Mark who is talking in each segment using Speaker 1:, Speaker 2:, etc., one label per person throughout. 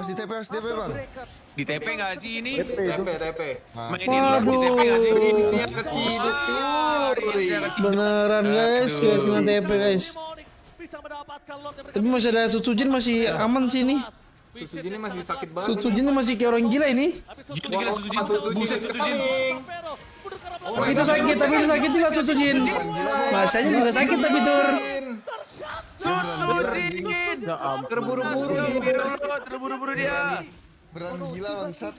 Speaker 1: Di TP, Bang.
Speaker 2: Di TP nggak sih ini?
Speaker 3: TP.
Speaker 2: Mainin lab di TP nggak sih?
Speaker 3: Range-nya kecil.
Speaker 2: Range-nya kecil.
Speaker 4: Beneran guys, guys kena TP guys. Tapi masih ada Sutsujin masih aman sih ini.
Speaker 3: Susujinnya masih sakit banget.
Speaker 4: Sutsujin masih kayak orang gila ini.
Speaker 2: Gila Sujin. Buset Sujin.
Speaker 4: Tapi itu sakit juga Sutsujin. Masanya juga sakit tapi tur.
Speaker 2: Sujin. Terburu-buru dia.
Speaker 1: Beneran gila bangsat.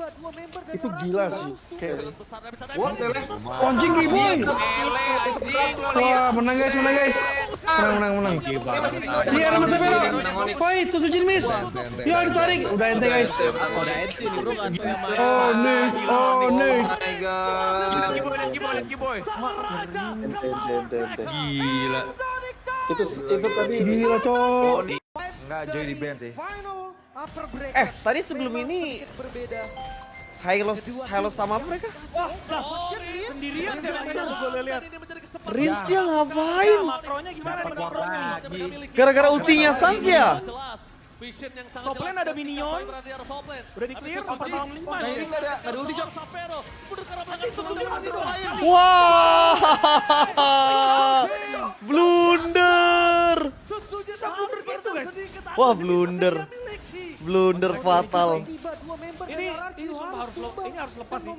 Speaker 5: Itu gila sih. Kayak
Speaker 4: Anjing Giboy. Wah, menang guys. Menang. Iya, nama Savero. Woi, Sutsujin miss. Ya ditarik. Udah ente guys. Oh nih.
Speaker 2: Giboy.
Speaker 3: Gila. Itu tadi
Speaker 4: Gila, cok.
Speaker 1: Enggak joy di band sih.
Speaker 6: Tadi sebelum ini Halo sama apa mereka?
Speaker 7: Sendirian gue lihat.
Speaker 6: Rins yang ngapain?
Speaker 7: Makronya gimana?
Speaker 6: Gara-gara ultinya Sans ya?
Speaker 7: Top lane ada minion. Udah di clear 4 lawan 5.
Speaker 1: Ini enggak ada ulti, Cok.
Speaker 6: Wah, blunder. Wah, blunder fatal.
Speaker 7: Ini harus lepas sih.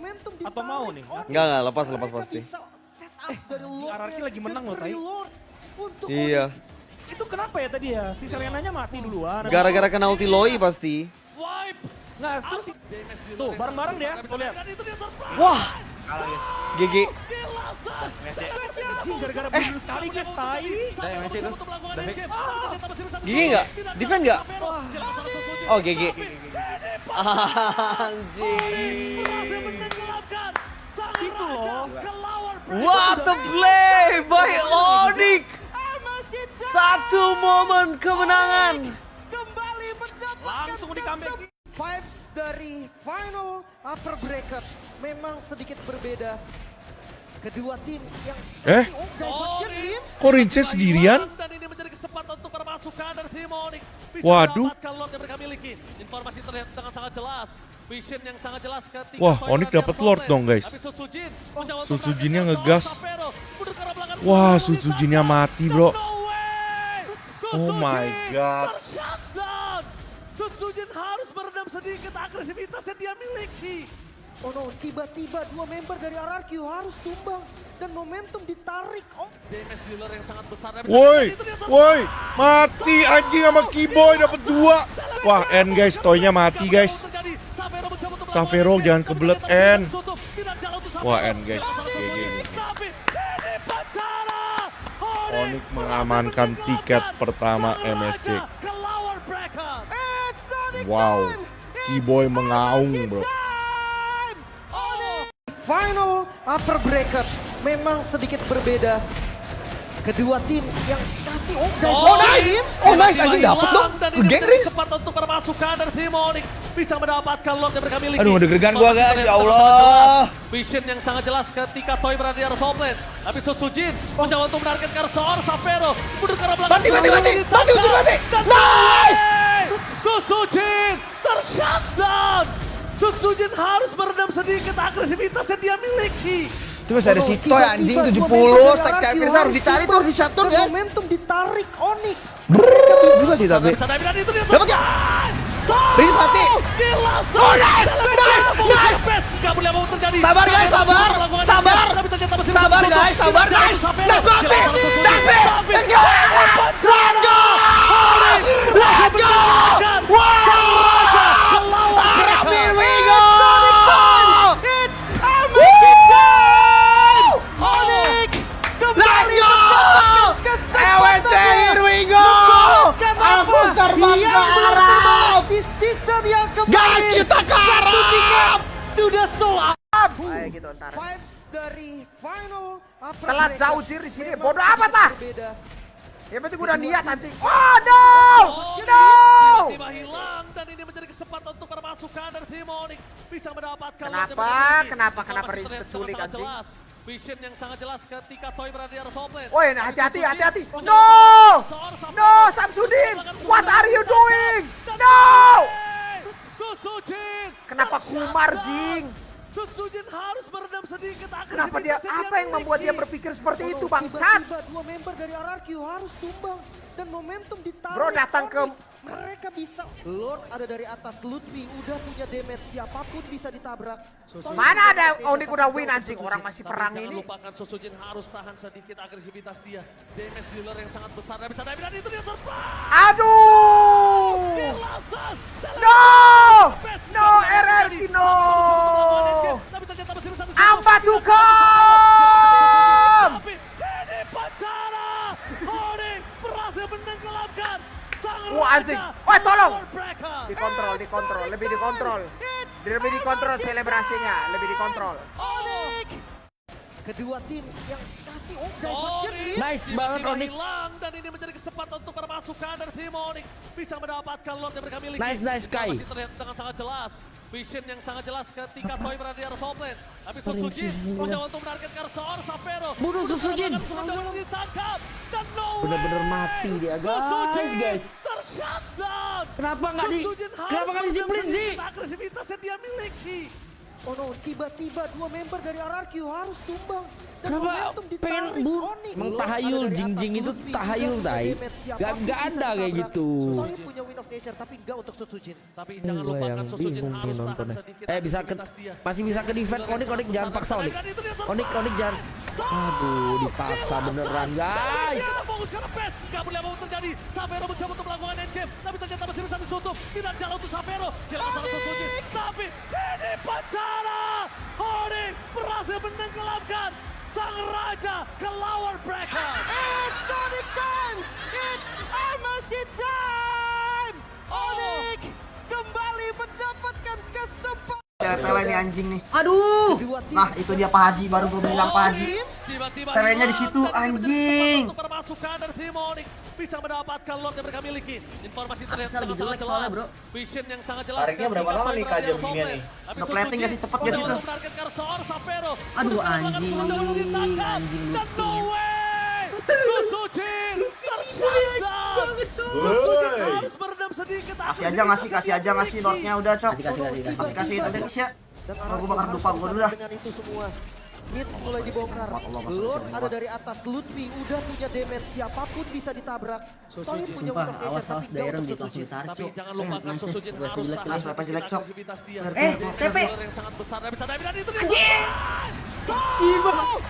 Speaker 7: Atau mau nih?
Speaker 6: Enggak, lepas pasti.
Speaker 7: Ararki lagi menang loh, Tai.
Speaker 6: Iya.
Speaker 7: Itu kenapa ya tadi ya? Si Selenanya mati duluan.
Speaker 6: Gara-gara kena ulti Loi pasti.
Speaker 7: Nggak, terus tuh bareng-bareng dia. Tuh lihat.
Speaker 6: Wah. GG.
Speaker 7: Gara-gara bunuh sekali guys, Tai.
Speaker 6: GG enggak? Defend enggak? Oh, GG. Anjing.
Speaker 7: Itu loh.
Speaker 6: What a play by Onyx. Satu momen kemenangan.
Speaker 7: Langsung di comeback.
Speaker 8: Vibes dari final upper bracket memang sedikit berbeda. Kedua tim yang
Speaker 5: kok Rince sendirian?
Speaker 7: Dan ini menjadi kesempatan untuk permasukan dari tim Onyx. Bisa
Speaker 5: Waduh.
Speaker 7: mendapatkan Lord yang mereka miliki. Informasi terlihat dengan sangat jelas. Vision yang sangat jelas ketika
Speaker 5: Wah, Onyx dapat Lord dong, guys. Sutsujinnya ngegas. Wah, Sutsujinnya mati, bro. Oh my god.
Speaker 7: Sutsujin harus meredam sedikit agresivitas yang dia miliki.
Speaker 8: Oh no, tiba-tiba dua member dari RRQ harus tumbang dan momentum ditarik.
Speaker 7: Damage dealer yang sangat besar.
Speaker 5: Woi, mati anjing sama Kiboy dapat 2. Wah, N guys, toynya mati guys. Savero jangan kebelet N. Wah, N guys. GG. Onyx mengamankan tiket pertama MSC. Wow, Kiboy mengaung bro.
Speaker 8: Final upper bracket memang sedikit berbeda. Kedua tim yang kasih
Speaker 6: nice anjing dapat dong. Geng Riz.
Speaker 7: Kesempatan untuk permasukan dari tim Onyx bisa mendapatkan Lord yang mereka miliki.
Speaker 6: Aduh, deg-degan gua guys, ya Allah.
Speaker 7: Vision yang sangat jelas ketika Toy berada di arah top lane. Tapi Sutsujin mencoba untuk menarget Karsor, Savero mundur ke arah belakang.
Speaker 6: Mati. Nice.
Speaker 7: Sutsujin tershutdown. Sutsujin harus meredam sedikit agresivitas yang dia miliki.
Speaker 6: Itu masih ada Sito ya anjing 70, stack Skyfire harus dicari tuh, harus di shutdown guys.
Speaker 8: Momentum ditarik Onyx.
Speaker 6: Mereka bisa juga sih tapi. Dapat ya? Riz mati. Oh nice.
Speaker 7: Gak boleh mau terjadi.
Speaker 6: Sabar guys, sabar guys. Nice mati. Let's go. Wow. Here we go. Here we go! Aku terbang ke Arab!
Speaker 8: Di season yang kemarin.
Speaker 6: Guys, kita ke Arab!
Speaker 8: Sudah sold out.
Speaker 6: Ayo gitu ntar.
Speaker 8: Vibes dari final upper
Speaker 6: Telat
Speaker 8: bracket
Speaker 6: jauh sih di sini. Bodoh apa tah?
Speaker 8: berbeda.
Speaker 6: Ya berarti gue udah niat anjing. Oh no!
Speaker 7: Tiba-tiba hilang dan ini menjadi kesempatan untuk permasukan dari tim Onyx bisa mendapatkan.
Speaker 6: Kenapa Riz terculik anjing?
Speaker 7: Vision yang sangat jelas ketika Toy berada di arah top lane.
Speaker 6: Woi, hati-hati. No, Samsudin, what are you doing? No! Kumar, Jing.
Speaker 7: Susujin harus meredam sedikit
Speaker 6: Kenapa dia,
Speaker 7: agresivitas
Speaker 6: apa yang membuat dia berpikir seperti itu, bangsat?
Speaker 8: Tiba-tiba dua member dari RRQ harus tumbang dan momentum ditarik.
Speaker 6: Bro, datang ke-
Speaker 8: Onyx. Mereka bisa. Lord ada dari atas, Lutfi udah punya damage, siapapun bisa ditabrak.
Speaker 6: Mana ada Onyx udah win anjing, orang masih perang
Speaker 7: Jangan
Speaker 6: ini.
Speaker 7: lupakan Susujin harus tahan sedikit agresivitas dia. Damage dealer yang sangat besar dan bisa dive dan itu dia surprise.
Speaker 6: Aduh!
Speaker 7: Kilasan.
Speaker 6: No! No, RRQ, no!
Speaker 7: Tapi ternyata masih bisa
Speaker 6: Apa tuh, Kom?
Speaker 7: Tapi ini Pacara. Onyx berhasil menenggelamkan sang
Speaker 6: Wah, anjing.
Speaker 7: raja.
Speaker 6: Wah, tolong.
Speaker 7: Powerbreaker.
Speaker 6: Dikontrol, lebih dikontrol. Lebih dikontrol selebrasinya, lebih dikontrol.
Speaker 7: Onyx.
Speaker 8: Kedua tim yang kasih
Speaker 7: Onyx
Speaker 9: Nice banget,
Speaker 7: tiba-tiba
Speaker 9: Onyx.
Speaker 7: hilang dan ini menjadi kesempatan untuk permasukan dari tim Onyx bisa mendapatkan Lord yang mereka miliki.
Speaker 9: Nice, Kai.
Speaker 7: Masih terlihat dengan sangat jelas. Vision yang sangat jelas ketika Toy berada di arah top lane. Tapi
Speaker 9: Paling
Speaker 7: Susujin
Speaker 9: sisi
Speaker 7: mencoba untuk menargetkan seorang Sapero.
Speaker 9: Bunuh Susujin.
Speaker 7: Mencoba ditangkap dan no way.
Speaker 9: Bener-bener mati dia, guys.
Speaker 7: Tershutdown.
Speaker 9: Kenapa nggak
Speaker 7: Susujin harus
Speaker 9: disiplin
Speaker 7: meredam
Speaker 9: sih?
Speaker 7: sedikit agresivitas yang dia miliki.
Speaker 8: Oh no, tiba-tiba dua member dari RRQ harus tumbang. Dan
Speaker 9: Kenapa
Speaker 8: momentum
Speaker 9: pengen
Speaker 8: ditarik
Speaker 9: Emang
Speaker 8: Onyx. Lord
Speaker 9: tahayul,
Speaker 8: ada dari
Speaker 9: Jing-Jing
Speaker 8: atas,
Speaker 9: itu
Speaker 8: Lutfi
Speaker 9: tahayul,
Speaker 8: udah punya
Speaker 9: Tai.
Speaker 8: damage, siapapun
Speaker 9: Nggak
Speaker 8: bisa
Speaker 9: ada kayak
Speaker 8: ditabrak.
Speaker 9: gitu.
Speaker 8: Toy punya win of nature tapi enggak untuk Susujin.
Speaker 7: Tapi jangan
Speaker 9: Gua
Speaker 7: lupakan
Speaker 9: yang
Speaker 7: Susujin
Speaker 9: bingung nih
Speaker 7: harus tahan
Speaker 9: nontonnya.
Speaker 7: sedikit
Speaker 9: Bisa
Speaker 7: agresivitas dia.
Speaker 9: masih bisa ke defend Onyx jangan paksa Onyx. Onyx jangan. Aduh, dipaksa beneran, guys.
Speaker 7: Fokus karena Pes, gak boleh apa terjadi. Sapero mencoba untuk melakukan endgame, tapi ternyata masih bisa ditutup. Tidak jalan untuk Sapero. Kira salah Susujin, tapi ini Pacara. Onyx berhasil menenggelamkan sang raja ke Lower Breaker.
Speaker 8: It's Sonic time! It's MLC time! Onyx kembali mendapatkan kesempatan.
Speaker 6: Tele nih anjing nih.
Speaker 9: Aduh.
Speaker 6: Nah, itu dia Pak Haji, baru gue bilang Pak Haji.
Speaker 7: Tiba-tiba
Speaker 6: Telenya di situ,
Speaker 7: hilang dan ini menjadi
Speaker 6: anjing.
Speaker 7: kesempatan untuk permasukan dari tim Onyx bisa mendapatkan Lord yang mereka miliki. Informasi terlihat
Speaker 9: Aksa lebih
Speaker 7: sangat
Speaker 9: jelek soalnya,
Speaker 7: jelas.
Speaker 9: bro.
Speaker 7: Vision yang sangat jelas.
Speaker 3: Tariknya berapa lama nih Kak jam beginian nih?
Speaker 6: Nge-plating gak sih, cepet gak sih tuh?
Speaker 9: Aduh, anjing. Anjing
Speaker 7: Dan no
Speaker 9: lucu.
Speaker 7: way! Susujin tershutdown! Susujin harus meredam sedikit.
Speaker 6: Kasih aja ngasih Lordnya udah, Cok.
Speaker 9: Kasih.
Speaker 6: Kasih ya. Oh, gue bakar lupa gue dulu dah.
Speaker 8: Dengan itu semua, mid mulai dibongkar. Lord ada dari atas, Lutfi udah punya damage, siapapun bisa ditabrak. Toy punya win of nature
Speaker 9: Awas
Speaker 8: tapi enggak
Speaker 9: Dairon
Speaker 8: untuk
Speaker 9: ditarik
Speaker 8: Susujin.
Speaker 9: tarik.
Speaker 7: Tapi jangan lupakan Susujin harus tahan
Speaker 6: Nice, weapon jelek, Cok.
Speaker 7: agresivitas dia.
Speaker 9: TP.
Speaker 7: Yang sangat besar dan bisa dive dan itu dia.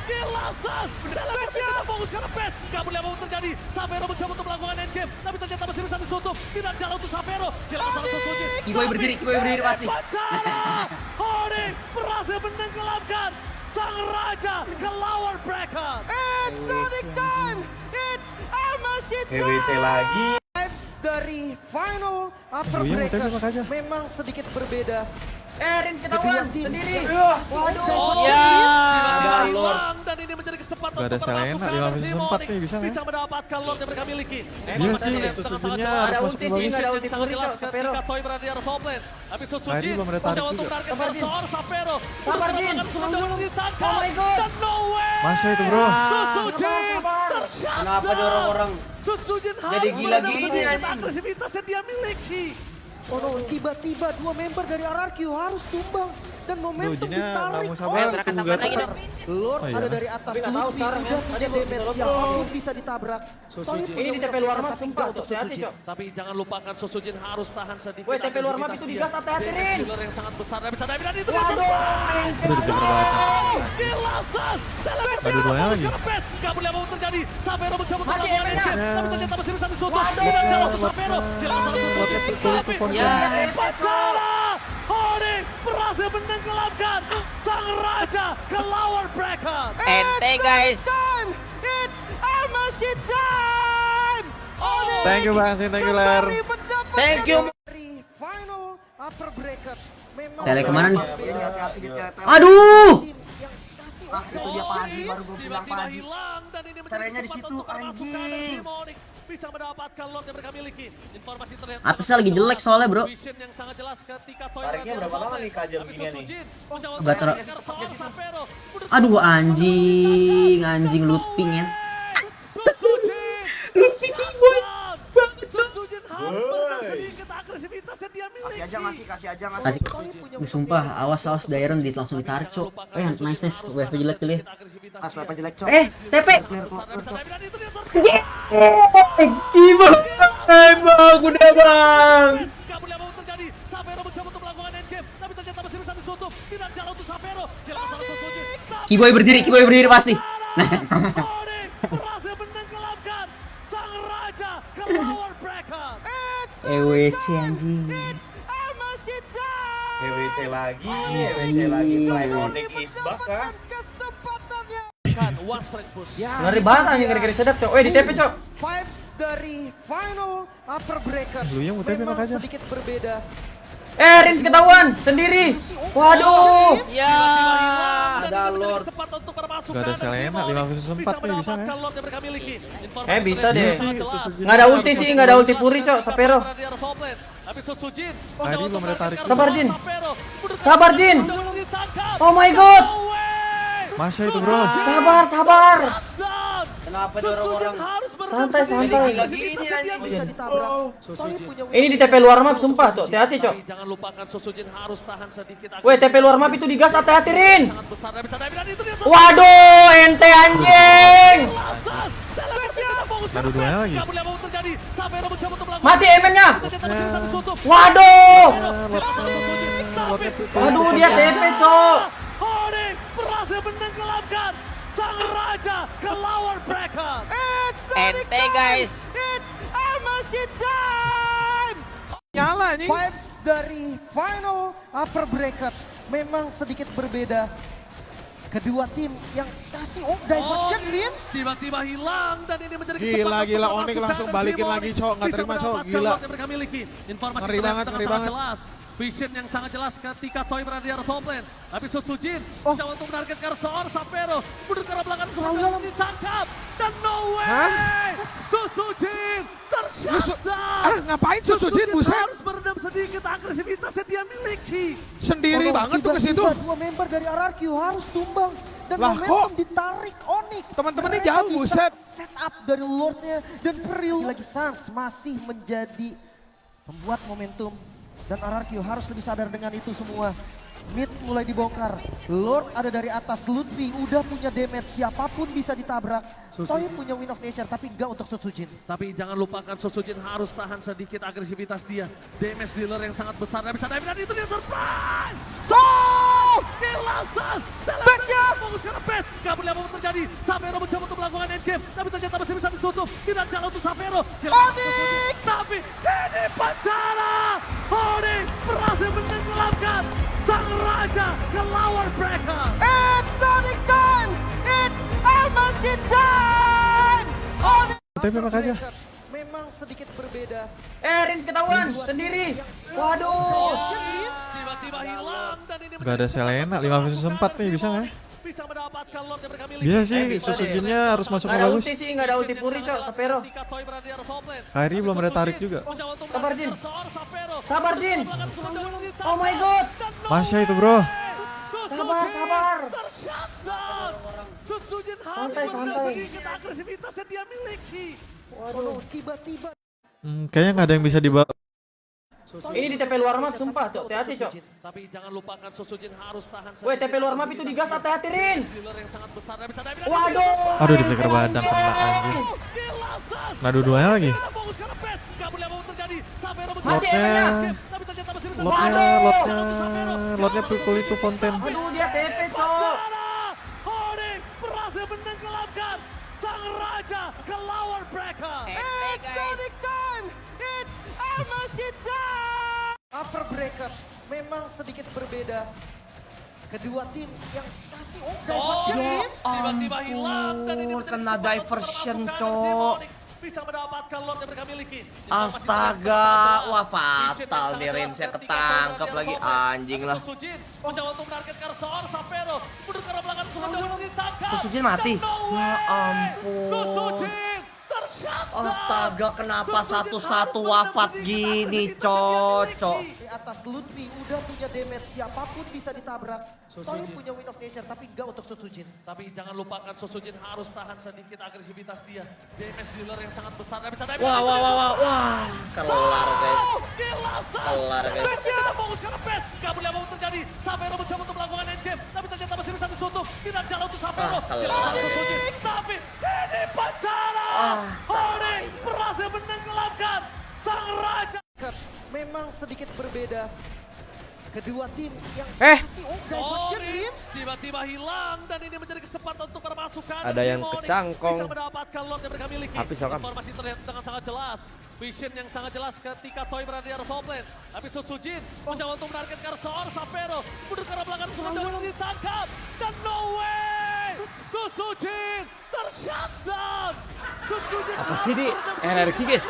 Speaker 7: Kilasan. Dalam kita fokus karena Pes. Gak boleh apa terjadi. Sapero mencoba untuk melakukan endgame, tapi ternyata masih bisa ditutup. Tidak jalan untuk Sapero. Kilasan salah Susujin.
Speaker 9: Kiboy berdiri pasti.
Speaker 7: Pacara. Onyx berhasil menenggelamkan sang raja ke Lower Breaker.
Speaker 8: It's Sonic time! It's MLC
Speaker 3: WC lagi.
Speaker 8: Vibes dari final upper breaker memang sedikit berbeda.
Speaker 9: Rin ketahuan sendiri.
Speaker 7: Oh
Speaker 9: ya.
Speaker 7: tiba-tiba hilang dan ini menjadi kesempatan
Speaker 1: Gak ada
Speaker 7: untuk
Speaker 1: Selena,
Speaker 7: permasukan
Speaker 1: 5
Speaker 7: dari
Speaker 1: versus
Speaker 7: tim
Speaker 1: 4
Speaker 7: Onyx.
Speaker 1: nih, bisa nggak?
Speaker 7: Bisa mendapatkan Lord yang mereka miliki.
Speaker 1: Iya sih, Susujinnya harus masuk ke
Speaker 7: Vision
Speaker 1: bawah.
Speaker 7: yang sangat jelas ketika Toy berada di arah top lane. Tapi Susujin
Speaker 1: belum ada tarik
Speaker 7: mencoba untuk
Speaker 1: juga.
Speaker 7: menargetkan seorang Sapero.
Speaker 9: Sabar, Jin.
Speaker 7: Mencoba ditangkap.
Speaker 9: Oh my God.
Speaker 7: Dan no way.
Speaker 1: Masa itu, bro?
Speaker 7: Susujin tershutdown.
Speaker 6: Kenapa dorong orang?
Speaker 7: Susujin harus
Speaker 6: Jadi gila
Speaker 7: meredam
Speaker 6: gini,
Speaker 7: sedikit
Speaker 6: anjing.
Speaker 7: agresivitas yang dia miliki.
Speaker 8: Oh no, tiba-tiba dua member dari RRQ harus tumbang dan momentum
Speaker 1: Jinnya nggak
Speaker 8: ditarik.
Speaker 1: mau sabar, tunggu gatot.
Speaker 8: Lord
Speaker 1: Oh, iya.
Speaker 8: ada dari atas, Lutfi udah punya damage, siapapun bisa ditabrak.
Speaker 9: Ini di TP luar map sumpah untuk hati-hati, Cok.
Speaker 7: Tapi jangan lupakan Susujin harus tahan sedikit.
Speaker 9: Woi, TP luar map itu digas, hati-hati, Rin.
Speaker 7: Dealer yang sangat besar dan bisa dive dan itu
Speaker 9: Waduh.
Speaker 1: Aduh, bisa berbahaya.
Speaker 7: Kilasan dalam
Speaker 1: Dua-duanya lagi.
Speaker 7: Gak boleh apa terjadi. Sapero mencoba untuk
Speaker 9: Mati,
Speaker 7: melakukan
Speaker 9: Emenya.
Speaker 7: endgame, tapi ternyata masih bisa ditutup.
Speaker 9: Waduh.
Speaker 7: Tidak jalan untuk Sapero. Kilasan Susujin. Tapi
Speaker 9: Ya.
Speaker 7: Pacara. Onyx berhasil menenggelamkan sang raja ke Lower Breaker.
Speaker 9: Ente guys.
Speaker 8: It's MLC time! Onyx
Speaker 1: Thank you, Bang. Thank you, Ler.
Speaker 8: kembali mendapatkan
Speaker 6: Thank you.
Speaker 8: dari final upper bracket. Memang
Speaker 9: Tele kemana nih?
Speaker 6: Hati-hati di tele.
Speaker 9: Aduh.
Speaker 8: tim yang kasih
Speaker 6: Ah, itu dia Pak Haji, baru gue bilang Pak
Speaker 7: Tiba-tiba
Speaker 6: Haji.
Speaker 7: hilang dan ini menjadi
Speaker 6: Telenya di
Speaker 7: kesempatan
Speaker 6: situ,
Speaker 7: untuk permasukan dari
Speaker 6: anjing.
Speaker 7: tim Onyx. Bisa mendapatkan Lord yang mereka miliki. Informasi terlihat
Speaker 9: Atasnya lagi jelek soalnya, bro.
Speaker 7: Vision yang sangat jelas ketika Toy
Speaker 3: Tariknya berapa lama nih, Kak, jam
Speaker 7: Tapi
Speaker 3: beginian nih?
Speaker 7: Susujin mencoba
Speaker 9: Nggak
Speaker 7: untuk
Speaker 9: ter-
Speaker 7: mengejar seorang Sapero.
Speaker 9: Aduh, anjing looping ya.
Speaker 7: Susujin. Lutfi Kiboy.
Speaker 8: Susujin harus meredam sedikit agresivitasnya dia miliki.
Speaker 3: Kasih aja.
Speaker 10: Sumpah, awas Dairon langsung ditarik, Cok. Nice. WP jelek dulu ya.
Speaker 3: WP jelek, Cok.
Speaker 10: TP.
Speaker 3: Gimana? Bang, udah bang.
Speaker 7: Gak boleh mau terjadi. Sapero mencoba untuk melakukan endgame, tapi ternyata masih bisa ditutup. Tidak jalan untuk Sapero. Kehilangan salah Susujin.
Speaker 10: Kiboy berdiri pasti.
Speaker 7: Onyx berhasil menenggelamkan sang raja ke lower bracket.
Speaker 10: EWC anjing.
Speaker 3: EWC lagi. Try Onyx is back kah?
Speaker 7: One straight push.
Speaker 10: Ngeri banget anjing gara-gara sedap, Cok. Di TP, Cok.
Speaker 8: Vibes dari final upper bracket
Speaker 1: Lu yang UTP
Speaker 8: memang
Speaker 1: makanya.
Speaker 8: sedikit berbeda.
Speaker 10: Rins ketahuan sendiri. Waduh.
Speaker 7: Ya,
Speaker 10: ada Lord.
Speaker 1: Gak ada Selena 5 versus 4 nih bisa ya?
Speaker 10: Bisa deh. Nggak ada ulti sih, nggak ada ulti Puri, Cok. Sapero.
Speaker 1: Ari belum ada tarik.
Speaker 10: Sabar Jin. Oh my god.
Speaker 1: Masya itu bro.
Speaker 10: Sabar.
Speaker 3: Kenapa orang-orang
Speaker 10: Santai.
Speaker 8: Bisa ditabrak. Toy punya
Speaker 10: Ini di TP luar map sumpah, Cok. Hati-hati, Cok.
Speaker 7: Jangan lupakan Susujin harus tahan sedikit.
Speaker 10: Weh, TP luar map itu digas, hati-hati Rin.
Speaker 7: Sangat besar bisa dive dan itu dia.
Speaker 10: Waduh, ente anjing.
Speaker 1: Aduh duanya lagi.
Speaker 10: Mati MM-nya. Waduh. Waduh, dia TP, Cok.
Speaker 7: Onyx berhasil menenggelamkan sang raja ke lower bracket.
Speaker 8: ente guys. It's Amazing time.
Speaker 1: Nyala anjing.
Speaker 8: Vibes dari final upper bracket memang sedikit berbeda. Kedua tim yang kasih diversion Rin.
Speaker 7: Tiba-tiba hilang dan ini menjadi
Speaker 1: Gila Onyx langsung balikin lagi, Cok. Nggak terima, Cok. Gila.
Speaker 7: Informasi
Speaker 1: Ngeri banget.
Speaker 7: jelas. Vision yang sangat jelas ketika Toy berada di arah top lane. Tapi Susujin mencoba untuk menargetkan seorang Sapero. Mundur ke arah belakang seorang ditangkap. Dan no way! Susujin tershutdown.
Speaker 1: Ngapain Susujin buset?
Speaker 7: Harus meredam sedikit agresivitas yang dia miliki.
Speaker 1: Sendiri banget tuh ke situ.
Speaker 8: Dua member dari RRQ harus tumbang. Dan
Speaker 1: Lah,
Speaker 8: momentum ditarik Onyx.
Speaker 1: Teman-temannya jauh buset.
Speaker 8: Setup dari Lordnya dan Priu. Lagi Sans masih menjadi pembuat momentum. Dan RRQ harus lebih sadar dengan itu semua. Mid mulai dibongkar. Lord ada dari atas. Lutfi udah punya damage. Siapapun bisa ditabrak. Toy punya Win of Nature tapi enggak untuk Susujin.
Speaker 7: Tapi jangan lupakan Susujin harus tahan sedikit agresivitas dia. Damage dealer yang sangat besar. Dan bisa dive dan itu dia surprise. Kilasan. Bestnya. Fokus karena best. Gak boleh apa-apa terjadi. Sapero mencoba untuk melakukan endgame. Tapi ternyata masih bisa ditutup. Tidak jalan untuk Sapero. Onyx. Tapi ini penjara. Onyx berhasil menenggelamkan sang raja ke lower bracket.
Speaker 8: It's Sonic time! It's Amazing time!
Speaker 1: UTP makanya.
Speaker 8: Memang sedikit berbeda.
Speaker 10: Rins ketahuan sendiri. Waduh.
Speaker 7: Tiba-tiba hilang dan ini
Speaker 1: Gak ada Selena 5 versus 4 nih bisa nggak?
Speaker 7: bisa mendapatkan Lord yang mereka miliki.
Speaker 1: Bisa sih, Susujinnya harus masuk
Speaker 10: Nggak
Speaker 1: ke
Speaker 10: ada
Speaker 1: bagus.
Speaker 10: ulti sih, nggak ada ulti Puri, Cok. Sapero.
Speaker 1: Kairi belum ada tarik juga.
Speaker 10: Sabar Jin. Sabar Jin. Oh my god.
Speaker 1: Masya itu bro.
Speaker 10: Sabar.
Speaker 7: Santai.
Speaker 8: Agresivitas yang dia miliki. Waduh, tiba-tiba.
Speaker 1: Kayaknya nggak ada yang bisa dibawa.
Speaker 10: Ini di TP luar map, sumpah, Cok. Hati-hati, Cok.
Speaker 7: Tapi jangan lupakan Susujin harus tahan.
Speaker 10: Weh, TP luar map itu digas, hati-hati, Rin.
Speaker 7: Waduh.
Speaker 10: Waduh.
Speaker 1: Aduh, dipikir badan kena anjir. Nah, dua-duanya lagi. Lotnya pukul itu Fonten.
Speaker 10: Aduh, dia TP, Cok.
Speaker 7: Onyx berhasil menenggelamkan sang raja ke lower bracket.
Speaker 8: It's Sonic time! It's Amazing time! Upper bracket memang sedikit berbeda. Kedua tim yang kasih diversion.
Speaker 7: Tiba-tiba hilang dan ini
Speaker 6: Kena diversion, Cok.
Speaker 7: bisa mendapatkan Lord yang mereka miliki.
Speaker 6: Astaga, wah fatal nih Rinsnya ketangkap lagi, anjing lah.
Speaker 7: Mencoba untuk menargetkan seorang Sapero. Mundur ke arah belakang, Susujin ditangkap.
Speaker 6: Susujin mati. Ya ampun.
Speaker 7: Susujin
Speaker 6: Astaga, kenapa satu-satu wafat gini, cocok.
Speaker 8: Di atas Lutfi udah punya damage, siapapun bisa ditabrak. Toy punya Wind of Nature tapi enggak untuk Sosujin.
Speaker 7: Tapi jangan lupakan Sosujin harus tahan sedikit agresivitas dia. DMS dealer yang sangat besar. Bisa
Speaker 6: Wah. Kelar, guys. Kelar, guys.
Speaker 7: Messi tidak fokus karena Pes. Gak boleh apa terjadi. Savero mencoba untuk melakukan endgame. Tapi ternyata masih bisa ditutup. Tidak jalan untuk Savero.
Speaker 6: Kelar.
Speaker 7: Tapi ini Pacara. Onyx berhasil menenggelamkan sang raja.
Speaker 8: Memang sedikit berbeda. Kedua tim yang masih diversion
Speaker 7: Onyx tiba-tiba hilang dan ini menjadi kesempatan untuk permasukan.
Speaker 9: Ada yang kecangkong.
Speaker 7: Bisa mendapatkan lot yang mereka miliki.
Speaker 9: Habis, Salkam.
Speaker 7: Informasi terlihat dengan sangat jelas. Vision yang sangat jelas ketika Toy berada di arah top lane. Tapi Sosujin mencoba untuk menargetkan seorang Savero. Mundur ke arah belakang mencoba ditangkap. Dan no way! Sosujin tershutdown! Sosujin
Speaker 9: Apa sih ini? RRQ guys.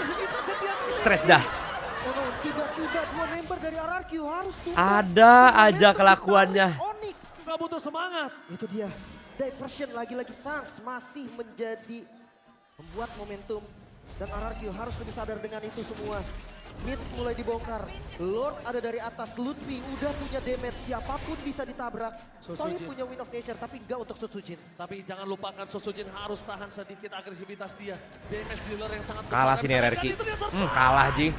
Speaker 9: Stres dah.
Speaker 8: tiba-tiba dua member dari RRQ harus tumbang.
Speaker 9: Ada aja kelakuannya.
Speaker 8: Onyx
Speaker 7: nggak butuh semangat.
Speaker 8: itu dia. Diversion lagi-lagi Sans masih menjadi membuat momentum. Dan RRQ harus lebih sadar dengan itu semua. Mid mulai dibongkar. Lord ada dari atas. Lutfi udah punya damage. Siapapun bisa ditabrak. Toy punya Wind of Nature tapi enggak untuk Sosujin.
Speaker 7: Tapi jangan lupakan Sosujin harus tahan sedikit agresivitas dia. DMS dealer yang sangat
Speaker 9: Kalah sini RRQ. Kalah Jing.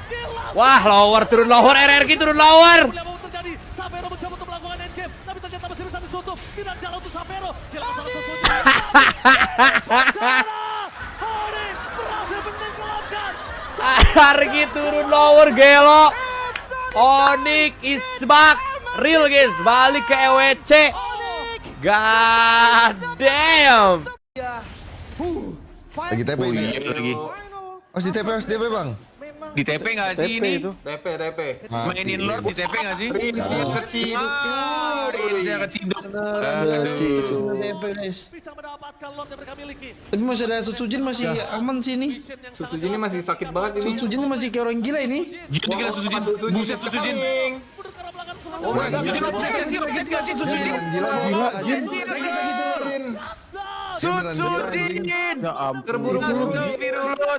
Speaker 7: Gila.
Speaker 9: Wah, lower turun lower RRQ turun lower.
Speaker 7: Apa terjadi? Savero mencoba untuk melakukan endgame. Tapi ternyata masih bisa ditutup. Tidak jalan untuk Savero. Gila salah Sosujin. Onyx berhasil menenggelamkan.
Speaker 9: RRQ turun lower gelo. Onyx is back. Real guys, balik ke EWC. God damn.
Speaker 11: Lagi TP ini.
Speaker 2: Lagi.
Speaker 11: Harus di TP, harus di TP bang.
Speaker 2: Di TP nggak sih ini?
Speaker 3: TP.
Speaker 2: Mainin Lord di TP nggak sih?
Speaker 3: Rinsnya keciduk.
Speaker 2: Rinsnya keciduk.
Speaker 7: Bisa mendapatkan lot yang mereka miliki.
Speaker 4: Tapi masih ada Sosujin masih aman sih ini.
Speaker 3: Sosujin ini masih sakit banget ini.
Speaker 4: Sosujin ini masih kayak orang gila ini.
Speaker 2: Gila Sosujin. Buset Sosujin.
Speaker 3: Oh my god.
Speaker 2: Sosujin offset gak sih Sosujin?
Speaker 11: Gila, Jin.
Speaker 2: Sosujin.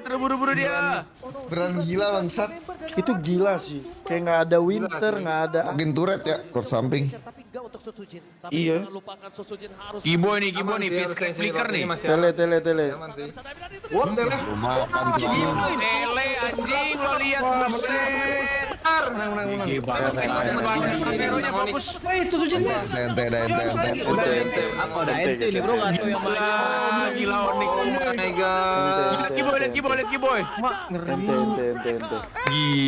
Speaker 2: Terburu-buru dia.
Speaker 11: Beneran gila bangsat.
Speaker 6: Itu gila sih. Kayak nggak ada winter, nggak ada.
Speaker 11: Makin turret ya, court samping.
Speaker 8: Tapi enggak untuk Sosujin.
Speaker 6: Iya.
Speaker 7: Jangan lupakan Sosujin harus
Speaker 2: Kibo nih, flicker nih.
Speaker 6: Tele.
Speaker 11: Lumayan tuh.
Speaker 2: Tele anjing lo lihat buset. Saveronya fokus.
Speaker 4: Itu Sosujin mas.
Speaker 11: Ente.
Speaker 3: Apa udah ente nih bro, nggak tahu yang mana.
Speaker 2: Gila Onyx. Oh my god. Lihat Kiboy.
Speaker 6: Ente.
Speaker 2: Gila.